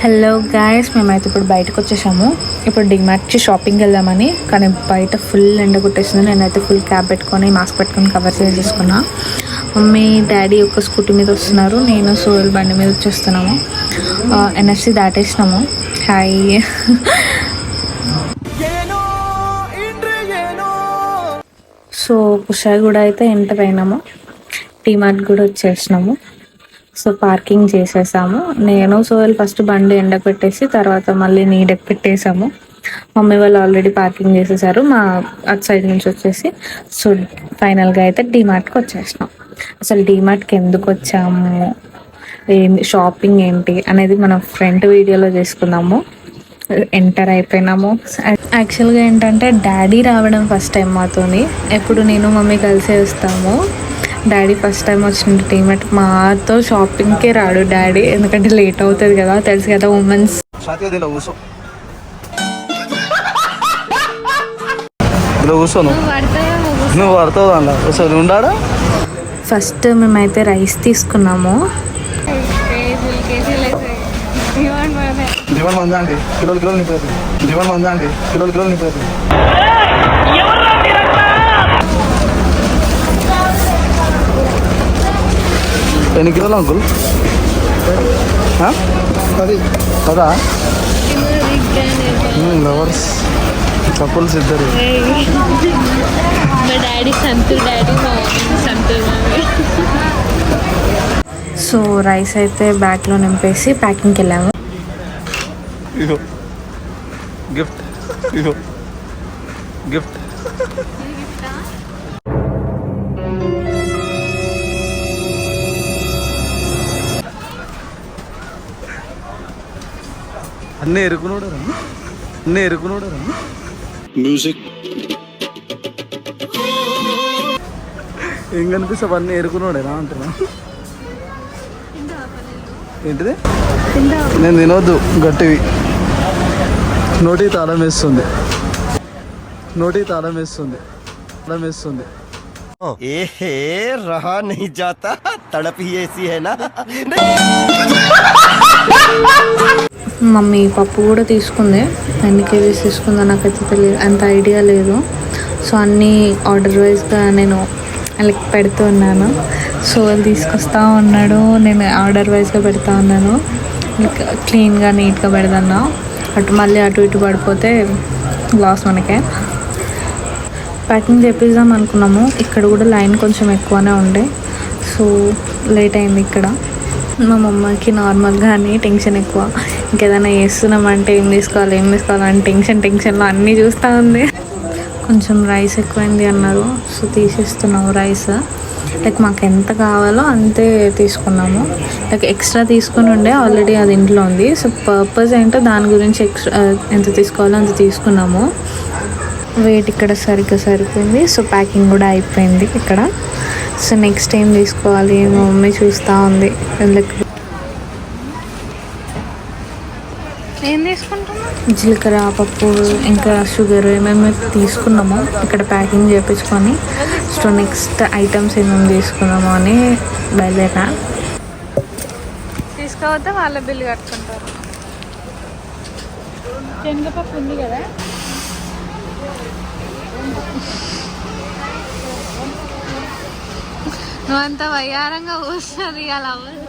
Hello guys, మేమైతే ఇప్పుడు బయటకు వచ్చేసాము. ఇప్పుడు డిమార్ట్కి షాపింగ్కి వెళ్దామని. కానీ బయట ఫుల్ ఎండ కొట్టేసింది. నేనైతే ఫుల్ క్యాప్ పెట్టుకొని మాస్క్ పెట్టుకొని కవర్ చేసేసుకున్నా. మమ్మీ డాడీ ఒక స్కూటీ మీద వస్తున్నారు, నేను సోయల్ బండి మీద వచ్చేస్తున్నాము. ఎన్ఎఫ్సి దాటేసినాము. హాయ్. సో కుషాయి కూడా అయితే ఎంటర్ అయినాము. డిమార్ట్ కూడా వచ్చేసినాము. సో పార్కింగ్ చేసేసాము. నేను సోయల్ ఫస్ట్ బండి ఎండకు పెట్టేసి తర్వాత మళ్ళీ నీడకు పెట్టేసాము. మమ్మీ వాళ్ళు ఆల్రెడీ పార్కింగ్ చేసేసారు మా అటు సైడ్ నుంచి వచ్చేసి. సో ఫైనల్గా అయితే డిమార్ట్కి వచ్చేసినాం. అసలు డిమార్ట్కి ఎందుకు వచ్చాము, ఏంటి షాపింగ్ ఏంటి అనేది మనం ఫ్రంట్ వీడియోలో చేసుకుందాము. ఎంటర్ అయిపోయినాము. యాక్చువల్గా ఏంటంటే డాడీ రావడం ఫస్ట్ టైం మాతోని. ఎప్పుడు నేను మమ్మీ కలిసే వస్తాము. డాడీ ఫస్ట్ టైం వచ్చిన డిమార్ట్. మాతో షాపింగ్కే రాడు డాడీ, ఎందుకంటే లేట్ అవుతుంది కదా, తెలుసు కదా ఉమెన్స్. నువ్వు పడతావు అలా ఉండాడా. ఫస్ట్ మేమైతే రైస్ తీసుకున్నాము. ఎన్ని కిలోలు అంకుల్? కదా లవర్స్ కపుల్స్ ఇద్దరు. సో రైస్ అయితే బ్యాగ్లో నింపేసి ప్యాకింగ్కి వెళ్ళాము. గిఫ్ట్ గిఫ్ట్ అన్నీ ఎరుకునోడు మ్యూజిక్ ఏం కనిపిస్తావు? అన్నీ ఎరుకునోడేనా అంటున్నా. ఏంటిది? నేను తినొద్దు గట్టివి. నోటి తాళం వేస్తుంది. ఏహే రహా నహీ జాతా తడప్ హీ ఏసీ హై నా. మమ్మీ పప్పు కూడా తీసుకుంది. ఎన్ని కేజీస్ తీసుకుందో నాకైతే తెలియదు, అంత ఐడియా లేదు. సో అన్నీ ఆర్డర్ వైజ్గా నేను లైక్ పెడుతూ ఉన్నాను. సో తీసుకొస్తా ఉన్నాడు, నేను ఆర్డర్ వైజ్గా పెడతా ఉన్నాను. లైక్ క్లీన్గా నీట్గా పెడదన్నా. మళ్ళీ అటు ఇటు పడిపోతే లాస్ మనకే. ప్యాకింగ్ చేపిద్దాం అనుకున్నాము. ఇక్కడ కూడా లైన్ కొంచెం ఎక్కువనే ఉండే, సో లేట్ అయింది ఇక్కడ. మా మమ్మకి నార్మల్గానే టెన్షన్ ఎక్కువ. ఇంకేదైనా చేస్తున్నామంటే ఏం తీసుకోవాలని టెన్షన్లో అన్నీ చూస్తూ ఉంది. కొంచెం రైస్ ఎక్కువైంది అన్నారు, సో తీసేస్తున్నాము రైస్. లైక్ మాకు ఎంత కావాలో అంతే తీసుకున్నాము. లైక్ ఎక్స్ట్రా తీసుకుని ఉండే ఆల్రెడీ అది ఇంట్లో ఉంది. సో పర్పస్ ఏంటో దాని గురించి ఎక్స్ట్రా ఎంత తీసుకోవాలో అంత తీసుకున్నాము. వెయిట్ ఇక్కడ సరిగ్గా సరిపోయింది. సో ప్యాకింగ్ కూడా అయిపోయింది ఇక్కడ. సో నెక్స్ట్ ఏం తీసుకోవాలి మా మమ్మీ చూస్తూ ఉంది. ఏం తీసుకుంటున్నాం? జీలకర్ర, పప్పు, ఇంకా షుగర్ ఏమేమి తీసుకున్నామో ఇక్కడ ప్యాకింగ్ చేయించుకొని. సో నెక్స్ట్ ఐటమ్స్ ఏమేమి తీసుకున్నామో అని బయలుదేరా. తీసుకోవద్దా వాళ్ళ బిల్లు కట్టుకుంటారు. శనగపప్పు ఉంది కదా, నువ్వంత వయ్యారంగా వస్తుంది అలా అవ్వదు.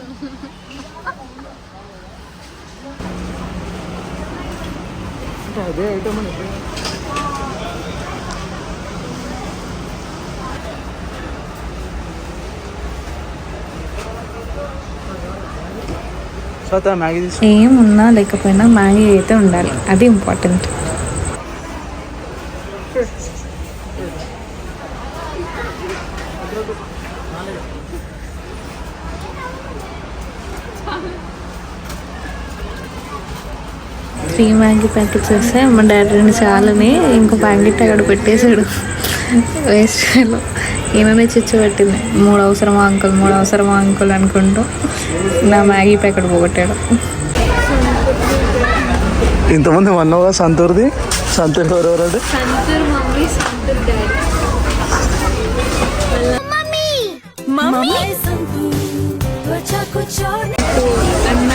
అదే ఐటమ్ అని ఏమున్నా లేకపోయినా మ్యాగీ అయితే ఉండాలి, అది ఇంపార్టెంట్. త్రీ మ్యాగీ ప్యాకెట్స్ వస్తే మా డాడీ 2 చాలని ఇంకో ప్యాకెట్ అక్కడ పెట్టేశాడు వేస్ట్లో. ఈయననే చిచ్చుపెట్టింది. 3 అవసరమా అంకుల్ అనుకుంటూ నా మ్యాగీ ప్యాకెట్ పోగొట్టాడు. ఇంతమంది వన్నోగా సంతూర్ది. సంతూర్ ఎవరెవరంటే సంతూర్ మమ్మీ, సంతూర్ డాడీ. అన్న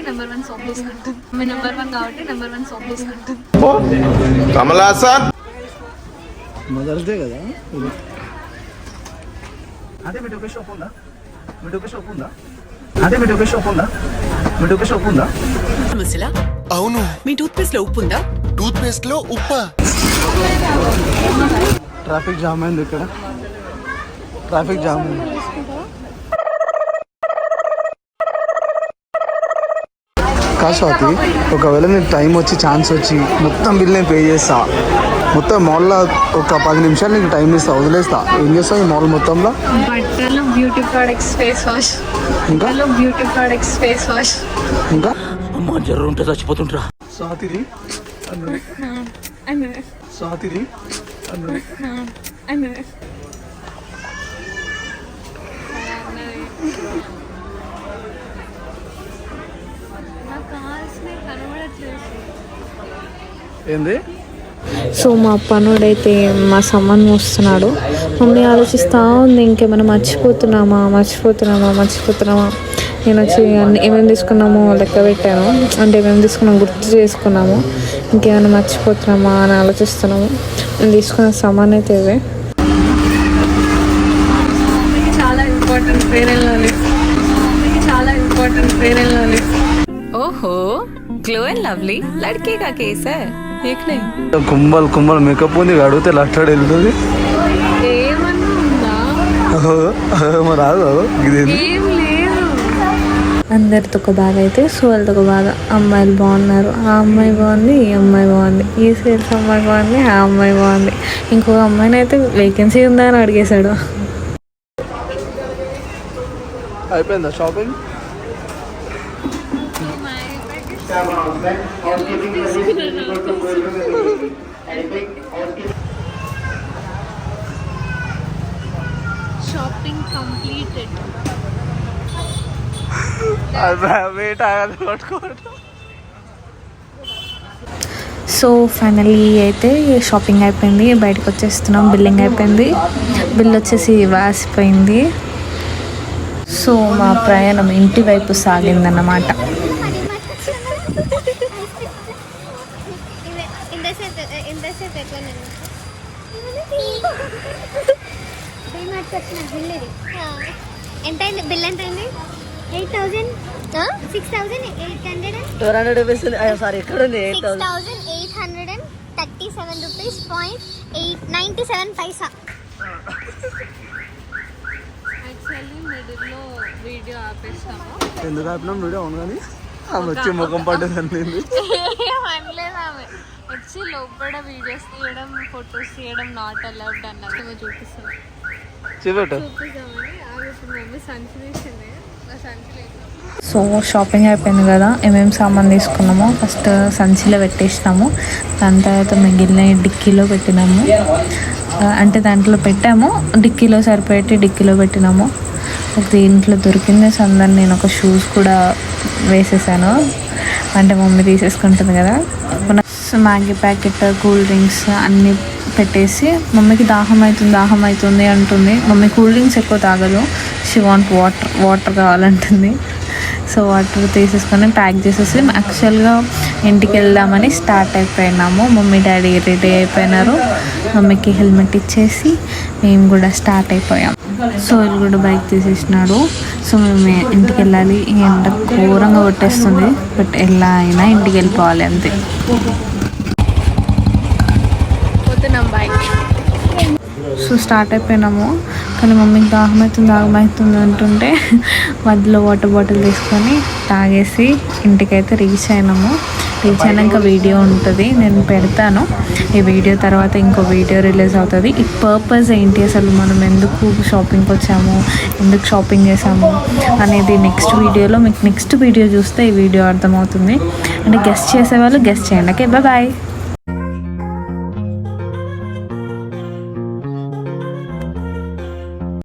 నెంబర్ 1 సోప్ తీసుకుంటాను. మీ నెంబర్ 1 కాబట్టి నెంబర్ 1 సోప్ తీసుకుంటాను. కమలాసన్ మదర్స్ డే కదా అదే మీ టోకే షాప్ ఉందా? మీ టోకే షాప్ ఉందా? అదే మీ టోకే షాప్ ఉందా? మీ టోకే షాప్ ఉందా? సమస్యలా? అవును. మీ టూత్ పేస్ట్ లో ఉప్పు ఉందా? టూత్ పేస్ట్ లో ఉప్పా? ట్రాఫిక్ జామ్ అయింది ఇక్కడ. ట్రాఫిక్ జామ్ అయింది. కాస్వాతి ఒకవేళ నీకు టైం వచ్చి ఛాన్స్ వచ్చి మొత్తం బిల్ నేను పే చేస్తా, మొత్తం మాల్లో ఒక 10 నిమిషాలు నీకు టైం ఇస్తా, వదిలేస్తా. ఏం చేస్తావు ఈ మాల్ మొత్తంలో? బట్టలు, బ్యూటీ ప్రొడక్ట్స్, ఫేస్ వాష్. ఇంకా బ్యూటీ ప్రొడక్ట్స్, ఫేస్ వాష్. ఇంకా అమ్మా జర్ర ఉంటే చచ్చిపోతుంటరా. స్వాతిది స్వాతిది ఏంది? సో మా పనుడైతే మా సమ్మన్ మోస్తున్నాడు. మమ్మీ ఆలోచిస్తూ ఉంది ఇంకేమైనా మర్చిపోతున్నామా. నేను వచ్చి ఏమేమి తీసుకున్నామో లెక్క పెట్టాను, అంటే ఏమేమి తీసుకున్నామో గుర్తు చేసుకున్నాము, ఇంకేమైనా మర్చిపోతున్నామా అని ఆలోచిస్తున్నాము. నేను తీసుకున్న సామాన్ అయితే ఇవే. చాలా ఇంపార్టెంట్ ఫెయిర్ అండ్ లవ్లీ. ఓహో గ్లో అండ్ లవ్లీ లడ్కే కా కేస్ హై ఏక్ नहीं. కుంభల్ మేకప్ ఉంది, అడిగితే లట్టాడు వెళ్తుంది. ఏమన్నా ఉందా? మరి రాదు ఇదేంది? ఏం లేదు. అందరితో ఒక బాగా అయితే సోల్తో ఒక బాగా. అమ్మాయిలు బాగున్నారు, ఆ అమ్మాయి బాగుంది, ఈ అమ్మాయి బాగుంది, ఈ సేల్స్ అమ్మాయి బాగుంది, ఆ అమ్మాయి బాగుంది. ఇంకొక అమ్మాయిని అయితే వేకెన్సీ ఉందా అని అడిగేశాడు. అయిపోయిందా shopping? Shopping completed. So finally అయితే షాపింగ్ అయిపోయింది, బయటకు వచ్చేస్తున్నాం. బిల్లింగ్ అయిపోయింది, బిల్ వచ్చేసి వాసిపోయింది. సో మా ప్రయాణం ఇంటి వైపు సాగిందన్నమాట. ఎంత అయింది బిల్? ఎంత అయింది? 8,000 6,800 200 రూపీస్. సారీ ఎక్కడ ఉంది? 6,837 రూపీస్ .97 పైసా. వీడియో ఆపేస్తాము. ఎందుకు ఆపినాం వీడియో? అవును కానీ ఆమె వచ్చి ముఖం పడ్డది అనింది. అనలేదు ఆమె వచ్చి లోపల వీడియోస్ తీయడం, ఫొటోస్ తీయడం నాట్ అలౌడ్ అన్నది చూపిస్తాం. చూపిస్తామని మమ్మీ సంచి తీసింది. సో షాపింగ్ అయిపోయింది కదా, ఏమేమి సామాన్ తీసుకున్నామో ఫస్ట్ సంచిలో పెట్టేసినాము. దాని తర్వాత మిగిలిన డిక్కీలో పెట్టినాము, అంటే దాంట్లో పెట్టాము, డిక్కీలో సరిపెట్టి డిక్కీలో పెట్టినాము. దీంట్లో దొరికింది సందని నేను ఒక షూస్ కూడా వేసేసాను, అంటే మమ్మీ తీసేసుకుంటుంది కదా. మ్యాగీ ప్యాకెట్, కూల్ డ్రింక్స్ అన్నీ పెట్టేసి మమ్మీకి దాహం అవుతుంది అంటుంది. మమ్మీ కూల్ డ్రింక్స్ ఎక్కువ తాగదు, షీ వాంట్ వాటర్ కావాలంటుంది. సో వాటర్ తీసేసుకొని ప్యాక్ చేసేసి యాక్చువల్గా ఇంటికి వెళ్దామని స్టార్ట్ అయిపోయినాము. మమ్మీ డాడీ రెడీ అయిపోయినారు, మమ్మీకి హెల్మెట్ ఇచ్చేసి మేము కూడా స్టార్ట్ అయిపోయాం. సో వీళ్ళు కూడా బైక్ తీసేసినాడు. సో మేము ఇంటికి వెళ్ళాలి, ఈ ఎండ ఘోరంగా కొట్టేస్తుంది, బట్ ఎలా అయినా ఇంటికి వెళ్ళిపోవాలి అంతే. పోతున్నాం బైక్. సో స్టార్ట్ అయిపోయినాము, కానీ మమ్మీకి దాహం అవుతుంది అంటుంటే మధ్యలో వాటర్ బాటిల్ తీసుకొని తాగేసి ఇంటికైతే రీచ్ అయినాము. రీచ్ అయినాక వీడియో ఉంటుంది, నేను పెడతాను. ఈ వీడియో తర్వాత ఇంకో వీడియో రిలీజ్ అవుతుంది. ఈ పర్పస్ ఏంటి, అసలు మనం ఎందుకు షాపింగ్కి వచ్చాము, ఎందుకు షాపింగ్ చేసాము అనేది నెక్స్ట్ వీడియోలో మీకు నెక్స్ట్ వీడియో చూస్తే ఈ వీడియో అర్థమవుతుంది. అంటే గెస్ట్ చేసేవాళ్ళు గెస్ట్ చేయండి. Okay, bye.